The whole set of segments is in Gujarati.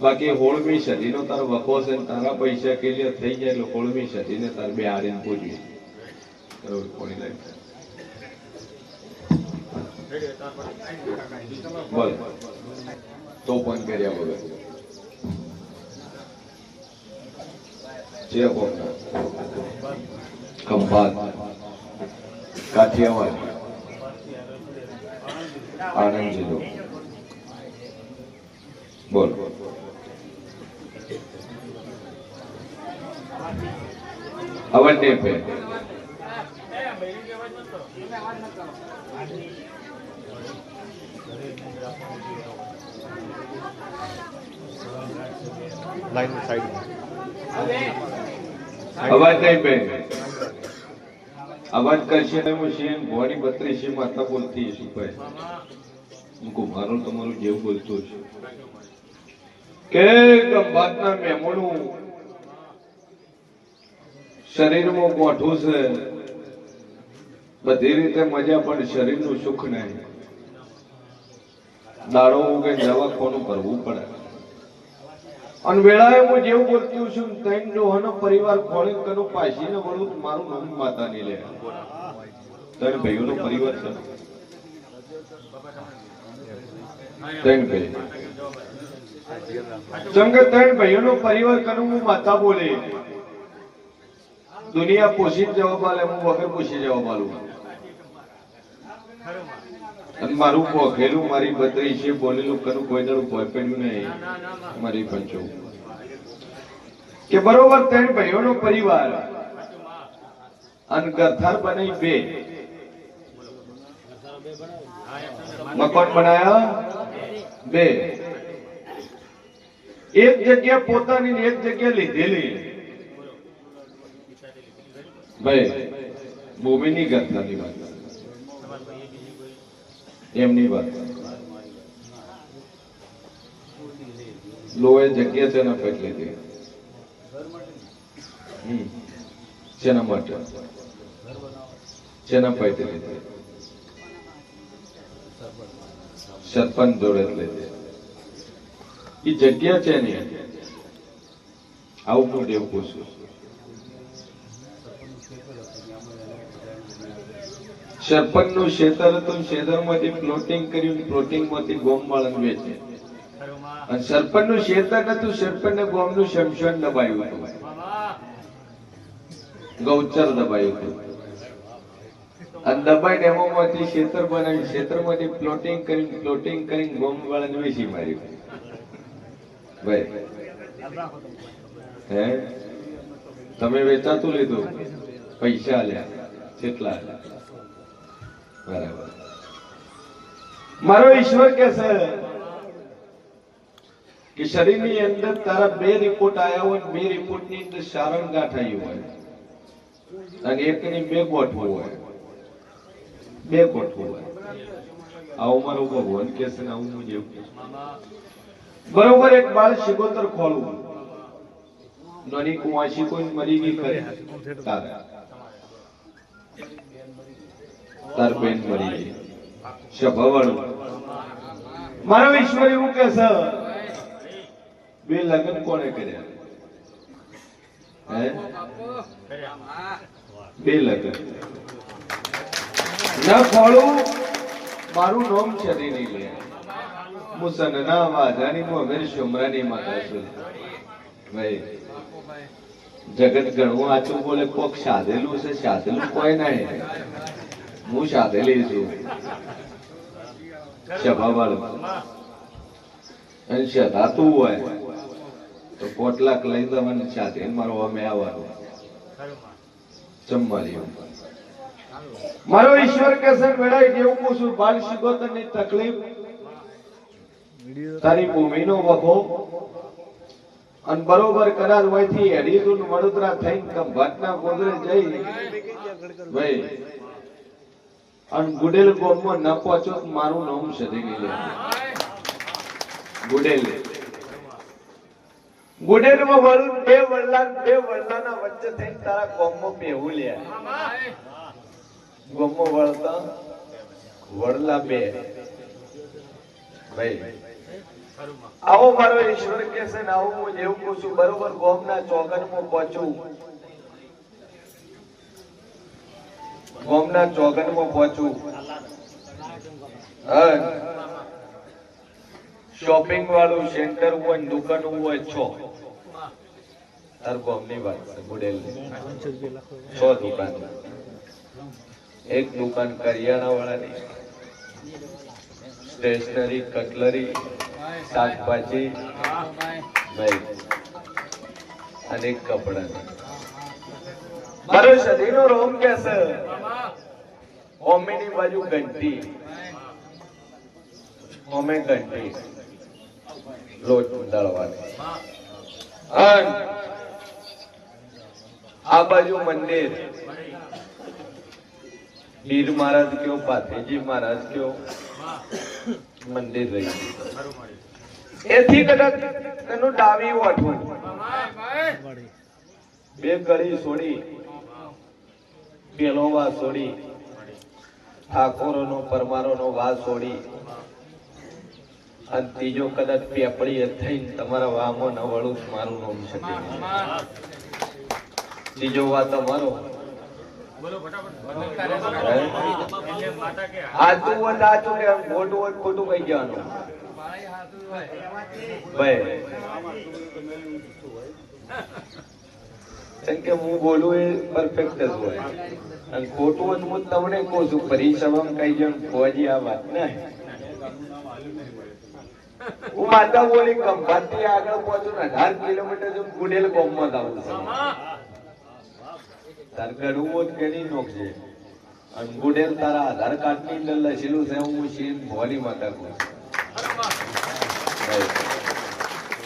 બાકી 16મી સદીનો તારો વખો છે ને તારા પૈસા ક્લિયર થઈ જાય એટલે 16મી સદીને તાર બે હારીને પૂજવી બરોબર કોની લાઈફ બોલ તો પણ કર્યા વગર જે કોમના ખંભાત કાઠિયાવાડ આણંદ જિલ્લો બોલ અવડે પે लाइन साइड અવાજ નહીં બે અવાજ કરશે મશીન ભોળી 32 માતા બોલતી છે ભાઈ મુકો મારો તમારું જેવ બોલતો છે કે ગંભાતના મેમોનું શરીરમાં ગોઠવું છે બધી રીતે મજા પણ શરીરનું સુખ નહીં દાડો ઉગે દવાખાનું કરવું પડે અને વેળાએ હું જેવું બોલતી છું ત્રણ ડોહાનો પરિવાર ખોળે કનું પાસીને વળું મારું નામ માતા ની લે ત્રણ ભાઈઓનો પરિવાર છે ત્રણ ભાઈ સંગે ત્રણ ભાઈઓનો પરિવાર કનું હું માતા બોલે દુનિયા પોષીને જવાબ આલે હું વગર પૂછી જવાબ આલું અને મારું પોખેલું મારી 32 બોલેલું કનું કોઈ દાડું ભોયપેડ્યું નહીં મારી પંચો કે બરોબર ત્રણ ભાઈઓનો પરિવાર અને ગરથાર બનાવી બે મકાન બનાયા બે એક જગ્યા પોતાની એક જગ્યા લીધેલી ભાઈ ભૂમિની ગરથાની વાત એમની વાત લોએ જગ્યા છે ને પેટ લીધી શેના માટે શેના પેટ લીધી સરપંચ જોડે લીધી એ જગ્યા છે ને આવું હું દેવ પૂછું સરપંચ નું ક્ષેત્ર હતું ક્ષેત્ર માંથી પ્લોટિંગ કર્યું પ્લોટિંગ માંથી ગોમવાળા વેચે અને સરપંચ નું ક્ષેત્ર હતું સરપંચ ને ગોમ નું શમશાન દબાયું હતું ગૌચર દબાયું હતું અને દબાઈને એમાંથી ક્ષેત્ર બનાવ્યું ક્ષેત્ર માંથી પ્લોટિંગ કરીને ગોમવાળા ને વેચી માર્યું ભાઈ હે તમે વેચાતું લીધું પૈસા આલ્યા કેટલા બરાબર મારો ઈશ્વર કે છે કે શરીરની અંદર તારા બે રિપોર્ટ આયા હોય બે રિપોર્ટ ની અંદર સારણ ગાંઠાયું હોય અને એકની બે ગોઠવું હોય બે ગોઠવું હોય આવું મારો ભગવાન કે છે ને આવું હું જેવું બરોબર એક બાળ શિગોતર ખોલવું નાની કુવાસી કોઈ મરી ગઈ ખરી તાર બેન મરી ગઈ સભાવાળું મારો ઈશ્વર એવું કે છે બે લગ્ન કોને કર્યા હે બે લગ્ન ના ખોળું મારું નામ છરી નહીં લે મુસન ના વાધાની મો મેર શુમરાની માતા છું ભાઈ જગત ગણવું આચું બોલે કોક સાધેલું છે સાધેલું કોઈ નહીં હું સાધેલી છું સભાવાળું અને સધાતું હોય તો 5 લાખ લઈ દેવાનું સાથે મારો અમે આવવાનું જમવાની મારો ઈશ્વર કે છે વેળાએ જેવું પૂછું બાલ શિગોતર ની તકલીફ તારી ભૂમિનો વખો અને બરોબર કરાર હોયથી હેડીદુન વડોદરા થઈને ખંભાતના ગોદરે જઈ ભાઈ અને ગુડેલ ગોમમાં ન પહોંચો મારું નામ સધી લે ગુડેલ ગુડેલમાં વળું બે વડલાના વચ્ચે થઈને તારા ગોમમાં બેહું લે ગોમમાં વળતા વડલા બે ભાઈ આવો મારો ઈશ્વર કે છે ને આવું હું જેવું કહું છું બરોબર ગોમના ચોગનમાં પહોંચું ગોમના ચોગનમાં પહોંચું શોપિંગ વાળું સેન્ટર હોય દુકાન હોય છો તાર ગોમની વાત છે બુડેલ 6 દુકાન એક દુકાન કરિયાણા વાળાની સ્ટેશનરી કટલરી શાકભાજી ભાઈ અને કપડા મારો શરીરનો રોગ કે છે ઓમેની બાજુ ઘંટી ઓમે ઘંટી લોટ દળવાની આ બાજુ મંદિર પીર મહારાજ કયો પાથેજી મહારાજ કયો મંદિર રહી એથી કદાચ તેનું ડાવી વાઠવું બે કડી છોડી પેલો વા છોડી ઠાકોરો નો પરમારો નો વા છોડી અને ત્રીજો કદાચ પેપડી થઈને તમારા વામાં ન વળું મારું નામ શકે ત્રીજો વા તમારો આચું હોય આચું કે ખોટું હોય ખોટું કઈ જવાનું ભાઈ કે હું બોલું એ પરફેક્ટ જ હોય અને ખોટું હોય હું તમને કહું છું પરીક્ષામાં કઈ જણ ખોજી આ વાત ને હું માતા બોલી ખંભાતથી આગળ પહોંચું ને 18 કિલોમીટર જો ગુડેલ ગામમાં આવું છું તાર ઘડું હોત કેની નોખજે અને ગુડેલ તારા આધાર કાર્ડ ની અંદર લખેલું છે હું શીન ભોલી માતા કહું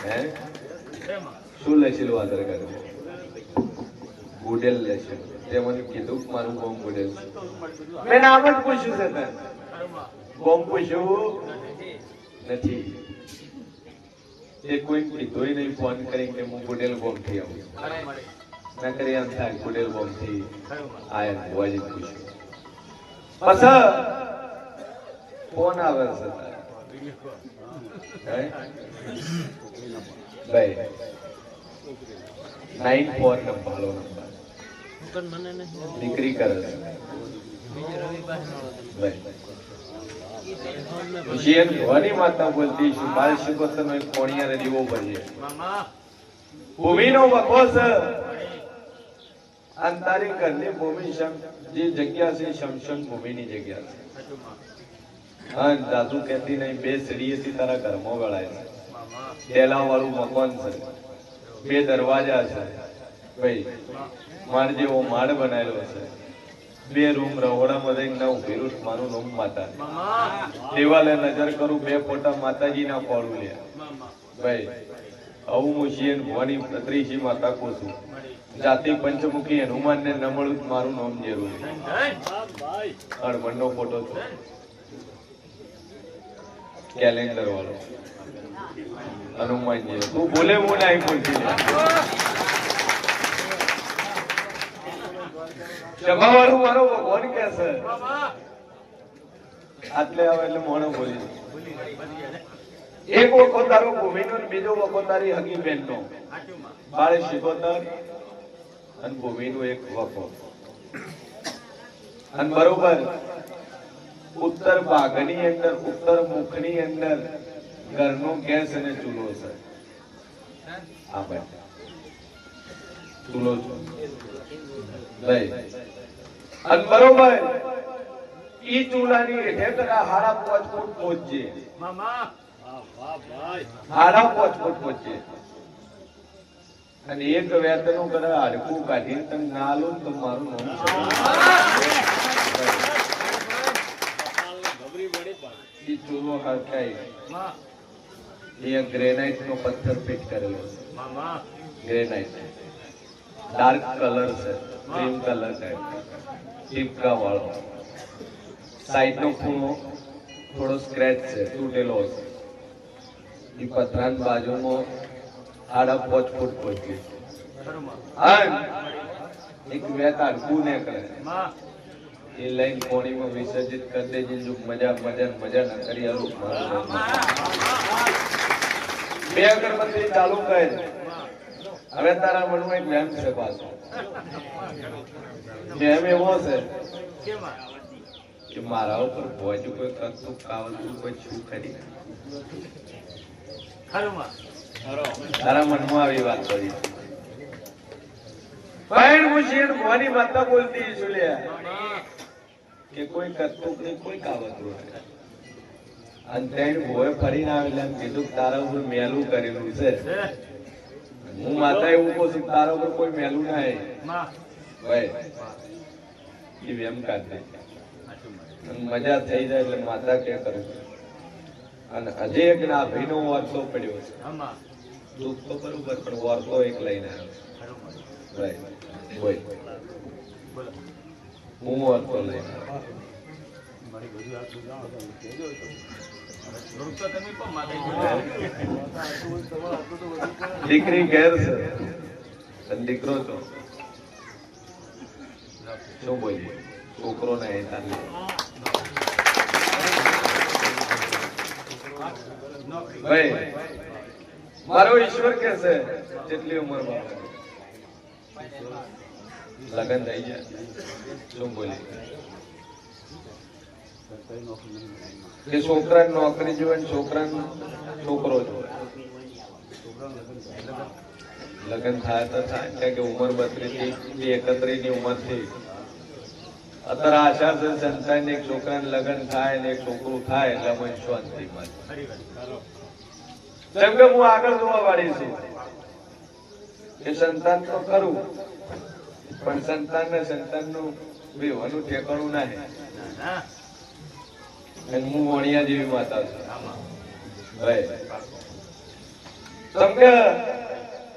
હે શું લખેલું આધાર કાર્ડ ગુડેલ લખેલું તે મને કીધું મારું ગામ ગુડેલ છે મેં નામ જ પૂછ્યું છે તને ગામ પૂછ્યું નથી એ કોઈ કીધું નહીં ફોન કરી કે હું ગુડેલ ગામ થી આવું ના કરી એમ થાય ગુડેલ ગામ થી આયા ભુવાજી પૂછ્યું પછી ફોન આવે છે ભાઈ 94 નંબર દીકરી કરે છે ભવાની માતા બોલતી છું બાળ શિકોતર નો એક કોણિયા દીવો ભરીએ ભૂમિનો વખો છે અને તારી ઘરની ભૂમિ જે જગ્યા છે શમશાન ભૂમિની જગ્યા છે હા દાદુ કહેતી નહીં બે સીડીએથી તારા ઘરમાં વળાય છે ડેલા વાળું મકાન છે બે દરવાજા છે ભાઈ માર જેવો માળ બનાવેલો છે બે રૂમ રહોડામાં જઈને ઉભી રૂટ મારું નામ માતા દિવાલે નજર કરું બે ફોટા માતાજી ના ફોડું લે ભાઈ આવું હું શિયન ભવાની પત્રીશી માતા કહું છું જાતિ પંચમુખી હનુમાન ને નમળું મારું નામ જરૂરી હનુમાન નો ફોટો છે કેલેન્ડર વાળો હનુમાન જેવો તું બોલે બોલે આવી બોલતી સભા વાળું મારો ભગવાન કે છે આટલે આવે એટલે મોણો બોલી એક વખત તારો ભૂમિનો બીજો વખત તારી હગી બેન નો બાળ શિકોતર અને ભૂમિનું એક વખત અને બરોબર ઉત્તર ભાગની અંદર ઉત્તર મુખની અંદર ઘરનો ગેસ અને ચૂલો છે આ ભાઈ ચૂલો છે ભાઈ અને બરોબર ઈ ચૂલાની હેઠળ 5.5 ફૂટ પહોંચજે મામા હાડા 5 ફૂટ પહોંચે અને એક વેતનું કરે હાડકું કાઢીને તમે ના લો તો મારું નામ છે ચૂલો હરખાય એ ગ્રેનાઇટ નો પથ્થર ફિટ કરેલો છે ગ્રેનાઇટ ડાર્ક કલર છે ક્રીમ કલર છે ટીપકા વાળો સાઈડ નો ખૂણો થોડો સ્ક્રેચ છે તૂટેલો છે એ પથરાન બાજુમાં 5.5 ફૂટ પહોંચી એક વેત હાડકું ને કરે એ લાઈન કોણીમાં વિસર્જિત કરી દેજે જો મજા ના કરી આલું બે અગરબત્તી ચાલુ કરી. હવે તારા મનમાં એક વહેમ છે પાછો. વહેમ એવો છે કે મારા ઉપર ભોજું કોઈ કરતું કાવતું કોઈ શું કરી. તારા મનમાં આવી વાત કરી. પણ હું શેઠ ભવાની માતા બોલતી છું કે કોઈ કરતું નહીં કોઈ કાવતું. અને તેની ભોય ફરીને આવેલા કીધું તારા ઉપર મેલું કરેલું છે. હું માતા એવું કહું છું તારા ઉપર કોઈ મેલું ના ભાઈ એ વેમ કાઢે મજા થઈ જાય એટલે માતા કે કરું. અને હજી એક ના ભાઈનો વારસો પડ્યો છે. દુઃખ તો બરોબર પણ વારસો એક લઈને આવ્યો. હું વારસો લઈને દીકરી ઘેર છે દીકરો છો શું બોલીએ છોકરો ને ભાઈ મારો ઈશ્વર કે છે જેટલી ઉંમર લગન થઈ જાય શું બોલીએ કે છોકરા નોકરી જોવે છોકરા છોકરો જોવે લગ્ન થાય તો થાય કે ઉંમર 32 થી 31 ની ઉંમર થી અત્યારે આશા છે સંતાન એક છોકરાને લગ્ન થાય ને એક છોકરું થાય એટલે મને શાંતિ મળે. જેમ કે હું આગળ જોવા વાળી છું કે સંતાન તો કરું પણ સંતાન ને સંતાન નું વિવાહનું ઠેકાણું ના હું વણિયા જેવી માતા છું ભાઈ. તમને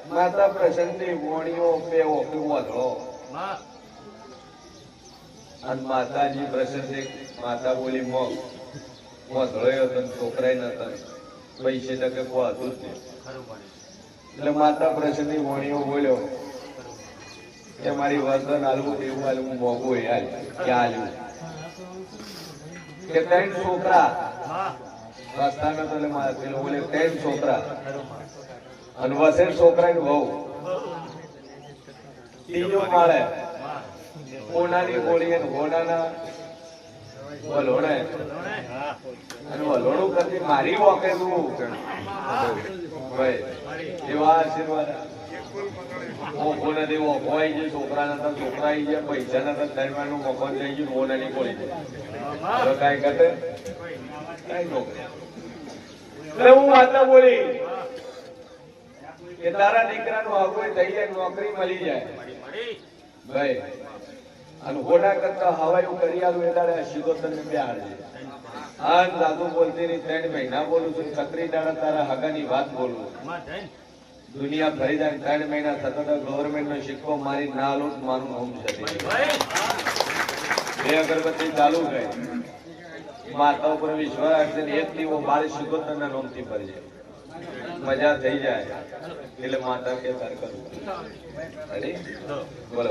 માતા પ્રસન્નની વણિયો પેવો વધો અને માતાજી પ્રસન્ન માતા બોલી મોગ વધળ્યો હતો છોકરાય નતા પૈસે ટકે હતું જ નહીં. એટલે માતા પ્રસન્નની વણિયો બોલ્યો કે મારી વર્તન હાલવું એવું હાલવું મોગું એ હાલ કે હાલ્યું કે 3 છોકરા રસ્તામાં તો પેલો બોલે 3 છોકરા અને વસે છોકરા ની વહુ ત્રીજો માળે કોનાની ગોળી અને ઘોડાના વલોણે અને વલોણું કરતી મારી વોકે તું ભાઈ એવા આશીર્વાદ મોકો નથી મોકો આવી જાય છોકરા નતા છોકરા આવી જાય પૈસા નતા દરમિયાન મકાન થઈ ગયું કોનાની ગોળી હવે કઈ કરે કઈ નોકરી. હું માતા બોલી કે તારા દીકરાનું આગળ થઈ જાય નોકરી મળી જાય ભાઈ અને ઘોડા કરતા હવાયું કરી આલું એટલે સીધો તને બેહાડે. આ દાદુ બોલતી નહીં 3 મહિના બોલું છું છત્રી દાડા તારા હગાની વાત બોલું. દુનિયા ફરી જાય 3 મહિના થતા ગવર્મેન્ટ નો સિક્કો મારી ના લૂટ મારું હોમ છે. 2 અગરબત્તી ચાલુ ગઈ માતા ઉપર વિશ્વાસ રાખશે એક દીવો બાર સિકોતર ના નામ થી ભરી જાય મજા થઈ જાય એટલે માતા કે તાર કરું બોલો.